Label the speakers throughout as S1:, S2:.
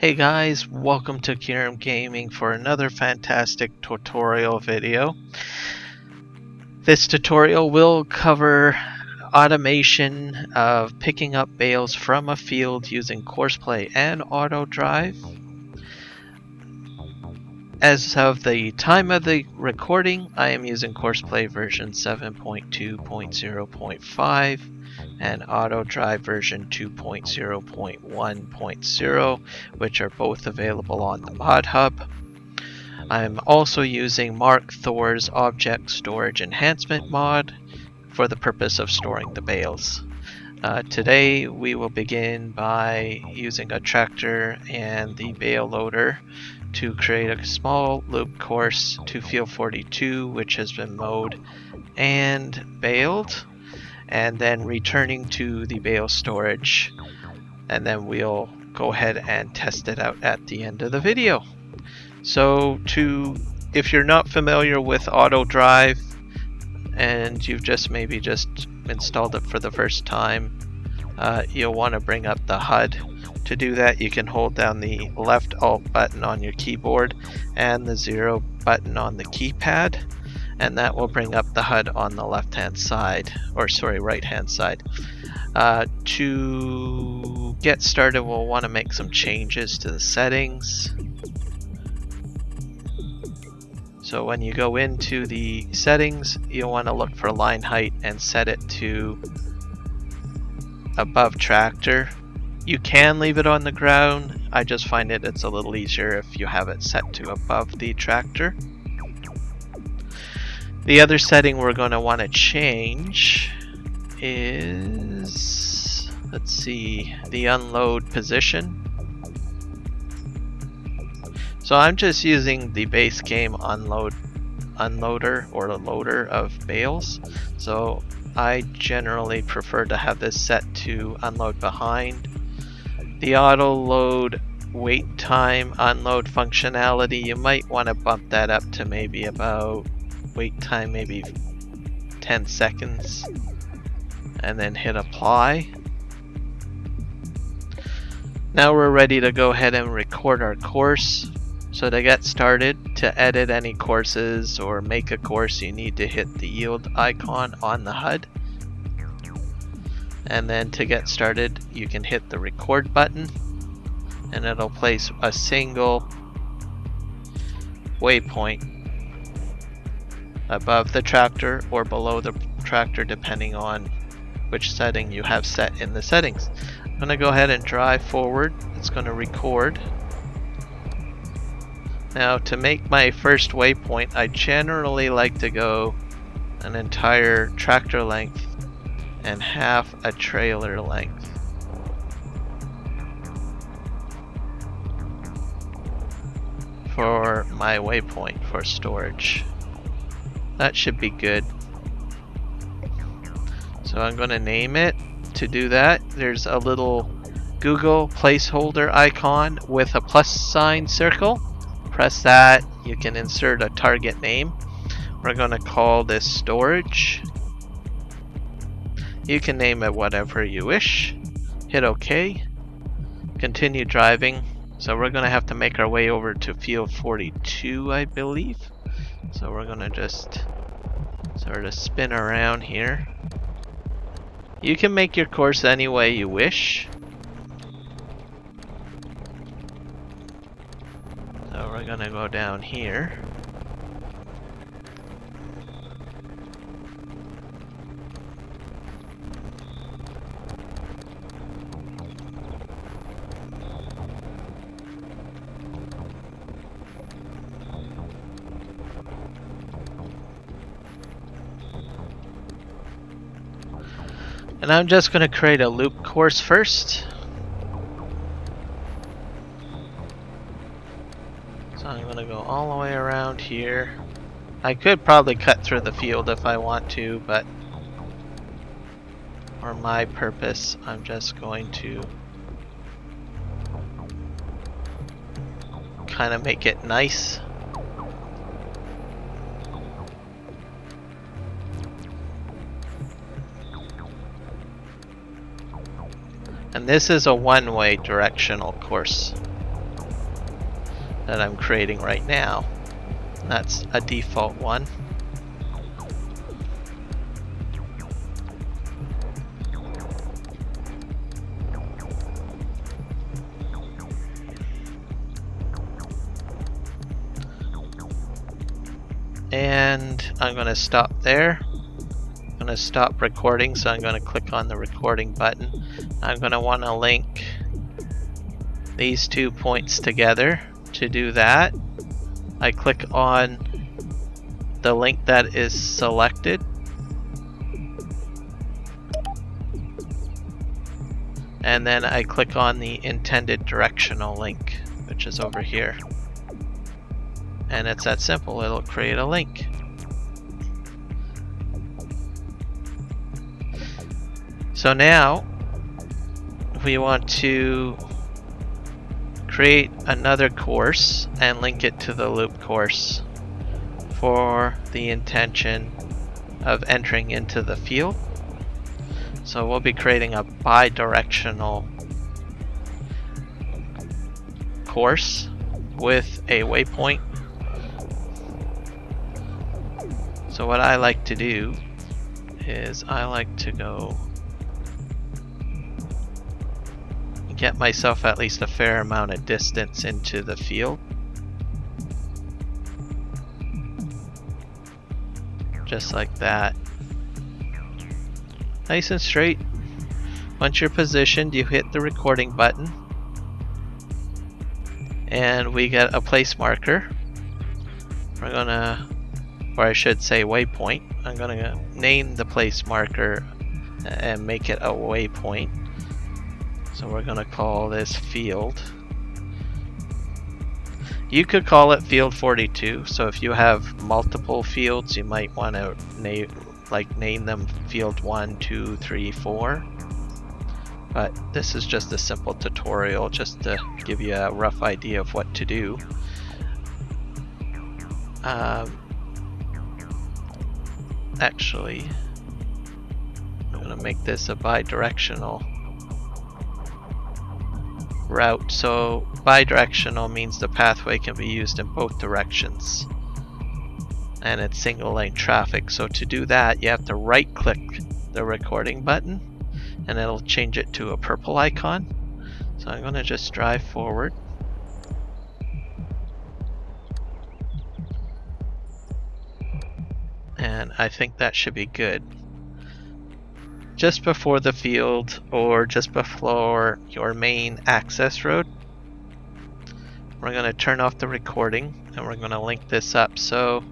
S1: Hey guys, welcome to Kiram Gaming for another fantastic tutorial video. This tutorial will cover automation of picking up bales from a field using COURSEPLAY and AUTODRIVE. As of the time of the recording, I am using COURSEPLAY version 7.2.0.5 and AUTODRIVE version 2.0.1.0, which are both available on the Mod Hub. I'm also using Markthor's Object Storage Enhancement mod for the purpose of storing the bales. Today we will begin by using a tractor and the bale loader to create a small loop course to field 42, which has been mowed and baled, and then returning to the bale storage, and then we'll go ahead and test it out at the end of the video. So if you're not familiar with AUTODRIVE and you've maybe just installed it for the first time, you'll want to bring up the HUD. To do that, you can hold down the left Alt button on your keyboard and the 0 button on the keypad, and that will bring up the HUD on the left hand side, or sorry, right hand side. To get started, we'll want to make some changes to the settings. So when you go into the settings, you'll want to look for line height and set it to above tractor. You can leave it on the ground. I just find it's a little easier if you have it set to above the tractor. The other setting we're going to want to change is, let's see, the unload position. So I'm just using the base game unloader or the loader of bales. So I generally prefer to have this set to unload behind. The auto load wait time unload functionality, you might want to bump that up to maybe about wait time maybe 10 seconds, and then hit apply. Now we're ready to go ahead and record our course. So to get started, to edit any courses or make a course, you need to hit the yield icon on the HUD. And then to get started, you can hit the record button, and it'll place a single waypoint above the tractor or below the tractor, depending on which setting you have set in the settings. I'm going to go ahead and drive forward. It's going to record. Now to make my first waypoint, I generally like to go an entire tractor length and half a trailer length. For my waypoint for storage. That should be good. So I'm going to name it. To do that, there's a little Google placeholder icon with a plus sign circle. Press that, you can insert a target name. We're going to call this storage. You can name it whatever you wish. Hit OK. Continue driving. So we're going to have to make our way over to field 42, I believe. So we're going to just sort of spin around here. You can make your course any way you wish. So we're going to go down here. And I'm just going to create a loop course first. So I'm going to go all the way around here. I could probably cut through the field if I want to, but for my purpose, I'm just going to kind of make it nice. And this is a one-way directional course. that I'm creating right now. That's a default one. And I'm going to stop there. I'm going to stop recording, so I'm going to click on the recording button. I'm going to want to link these 2 points together. To do that, I click on the link that is selected. And then I click on the intended directional link, which is over here. And it's that simple, it'll create a link. So now we want to create another course and link it to the loop course for the intention of entering into the field. So we'll be creating a bi-directional course with a waypoint. So what I like to do is I like to go get myself at least a fair amount of distance into the field. Just like that. Nice and straight. Once you're positioned, you hit the recording button. And we get a place marker. We're gonna, or I should say waypoint. I'm gonna name the place marker and make it a waypoint. So we're going to call this field. You could call it field 42. So if you have multiple fields, you might want to name them field 1, 2, 3, 4. But this is just a simple tutorial just to give you a rough idea of what to do. Actually, I'm going to make this a bi-directional route. So bi-directional means the pathway can be used in both directions, and it's single lane traffic. So to do that, you have to right click the recording button and it'll change it to a purple icon. So I'm going to just drive forward. And I think that should be good. Just before the field, or just before your main access road, we're going to turn off the recording and we're going to link this up. So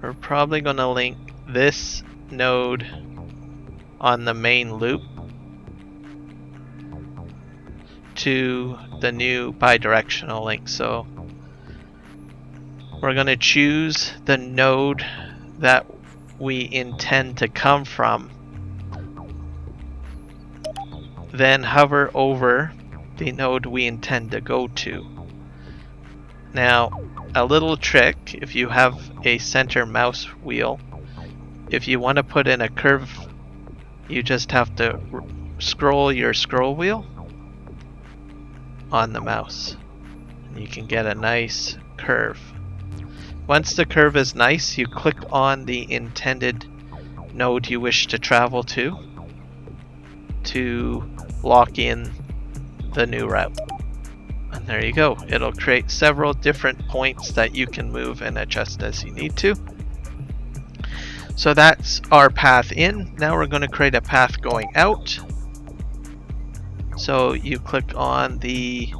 S1: we're probably going to link this node on the main loop to the new bi-directional link. So we're going to choose the node that we intend to come from, then hover over the node we intend to go to. Now, a little trick, if you have a center mouse wheel, if you want to put in a curve, you just have to scroll your scroll wheel on the mouse, and you can get a nice curve. Once the curve is nice, you click on the intended node you wish to travel to lock in the new route. And there you go. It'll create several different points that you can move and adjust as you need to. So that's our path in. Now we're going to create a path going out. So you click on the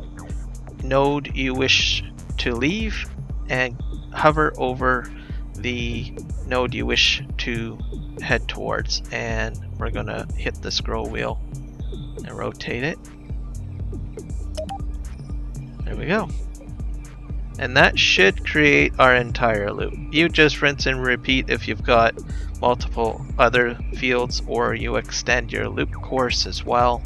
S1: node you wish to leave and hover over the node you wish to head towards, and we're going to hit the scroll wheel and rotate it. There we go. And that should create our entire loop. You just rinse and repeat if you've got multiple other fields, or you extend your loop course as well.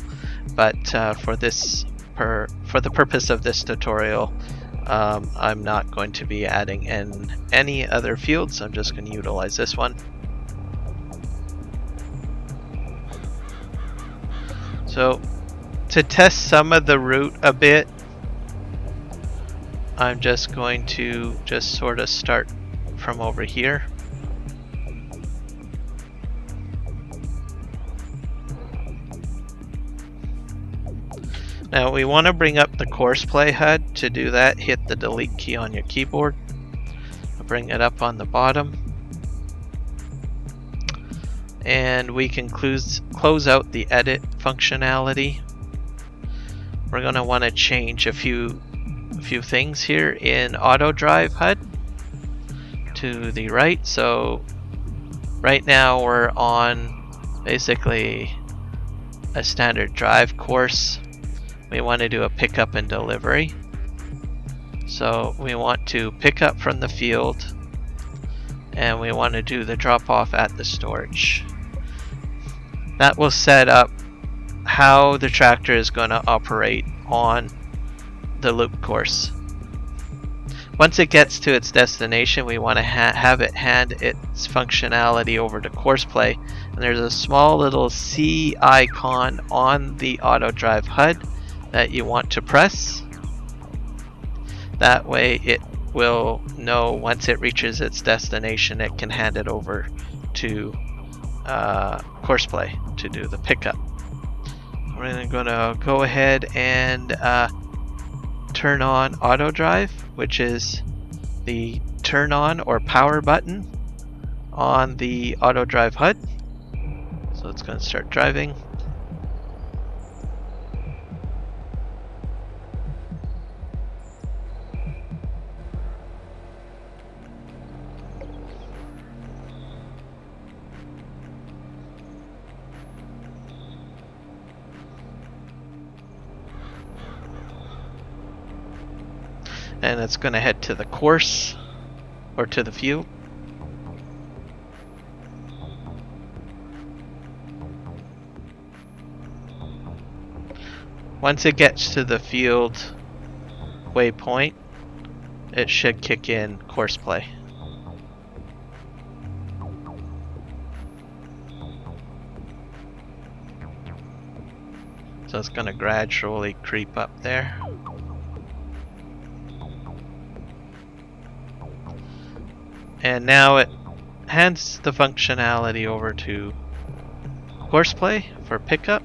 S1: But for the purpose of this tutorial, I'm not going to be adding in any other fields. I'm just going to utilize this one. So to test some of the route a bit, I'm just going to sort of start from over here. Now we want to bring up the COURSEPLAY HUD. To do that, hit the delete key on your keyboard. I'll bring it up on the bottom. And we can close out the edit functionality. We're going to want to change a few things here in AUTODRIVE HUD to the right. So right now we're on basically a standard drive course. We want to do a pickup and delivery. So we want to pick up from the field and we want to do the drop off at the storage. That will set up how the tractor is going to operate on the loop course. Once it gets to its destination, we want to have it hand its functionality over to COURSEPLAY, and there's a small little C icon on the AUTODRIVE HUD that you want to press. That way it will know once it reaches its destination it can hand it over to COURSEPLAY to do the pickup. We're going to go ahead and turn on AUTODRIVE, which is the turn on or power button on the AUTODRIVE HUD. So it's going to start driving. And it's going to head to the course or to the field. Once it gets to the field waypoint, it should kick in COURSEPLAY. So it's going to gradually creep up there. And now it hands the functionality over to COURSEPLAY for pickup.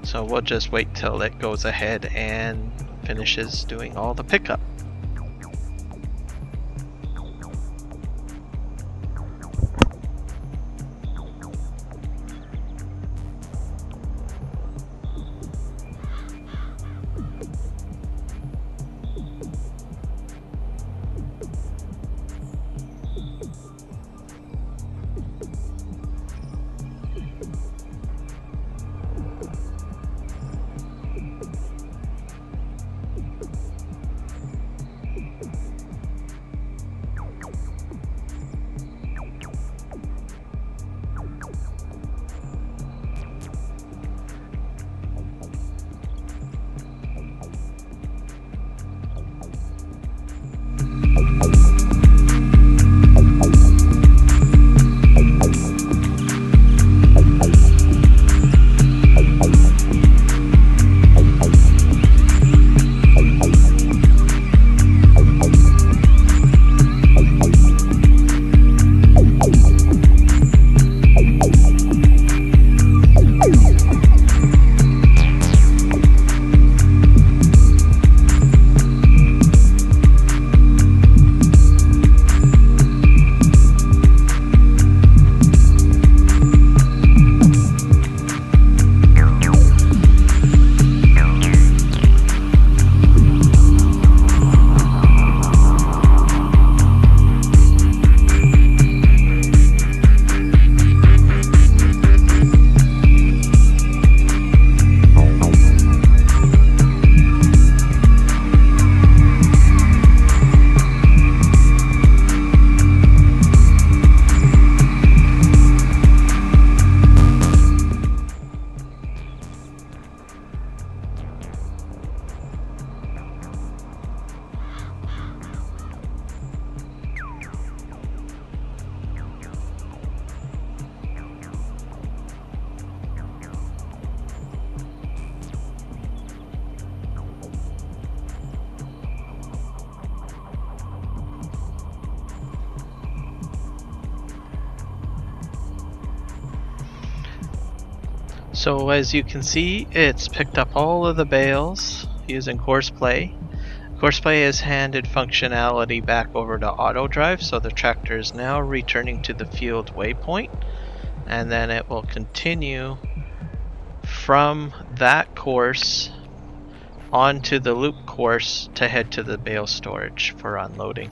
S1: So we'll just wait till it goes ahead and finishes doing all the pickup. So as you can see, it's picked up all of the bales using COURSEPLAY. COURSEPLAY has handed functionality back over to AUTODRIVE, so the tractor is now returning to the field waypoint, and then it will continue from that course onto the loop course to head to the bale storage for unloading.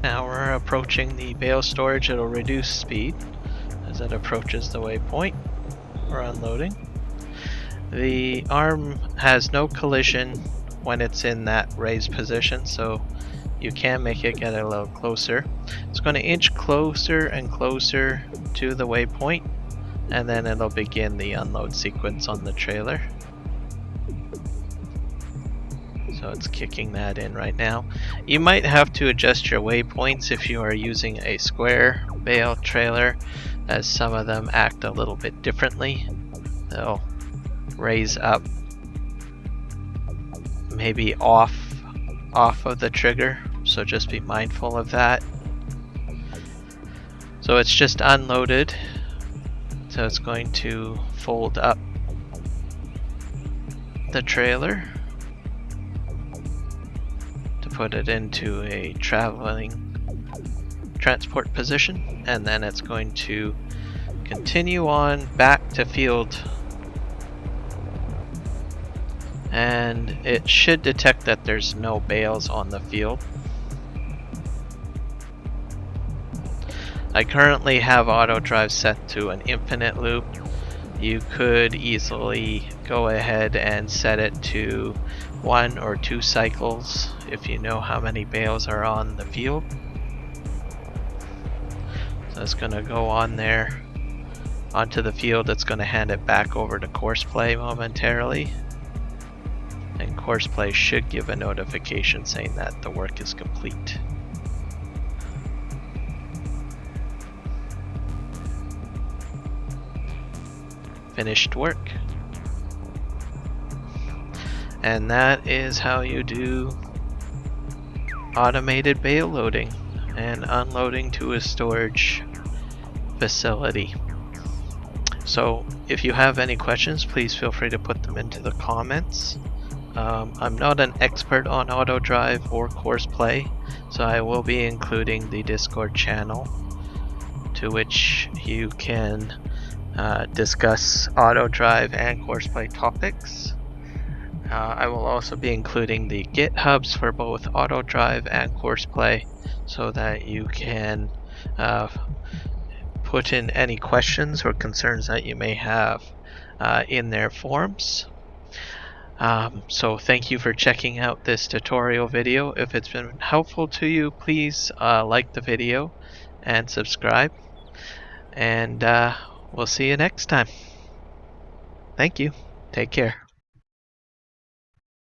S1: Now we're approaching the bale storage. It'll reduce speed as it approaches the waypoint. We're unloading. The arm has no collision when it's in that raised position, so you can make it get a little closer. It's going to inch closer and closer to the waypoint, and then it'll begin the unload sequence on the trailer. So it's kicking that in right now. You might have to adjust your waypoints if you are using a square bale trailer, as some of them act a little bit differently. They'll raise up maybe off of the trigger, so just be mindful of that. So it's just unloaded, so it's going to fold up the trailer to put it into a traveling transport position, and then it's going to continue on back to field, and it should detect that there's no bales on the field. I currently have AUTODRIVE set to an infinite loop. You could easily go ahead and set it to 1 or 2 cycles if you know how many bales are on the field. So it's going to go on there onto the field. It's going to hand it back over to COURSEPLAY momentarily, and COURSEPLAY should give a notification saying that the work is complete. Finished work. And that is how you do automated bale loading and unloading to a storage facility. So if you have any questions, please feel free to put them into the comments. I'm not an expert on AUTODRIVE or COURSEPLAY, so I will be including the Discord channel to which you can discuss AUTODRIVE and COURSEPLAY topics. I will also be including the GitHubs for both AUTODRIVE and COURSEPLAY, so that you can put in any questions or concerns that you may have in their forums. So thank you for checking out this tutorial video. If it's been helpful to you, please like the video and subscribe, and we'll see you next time. Thank you. Take care.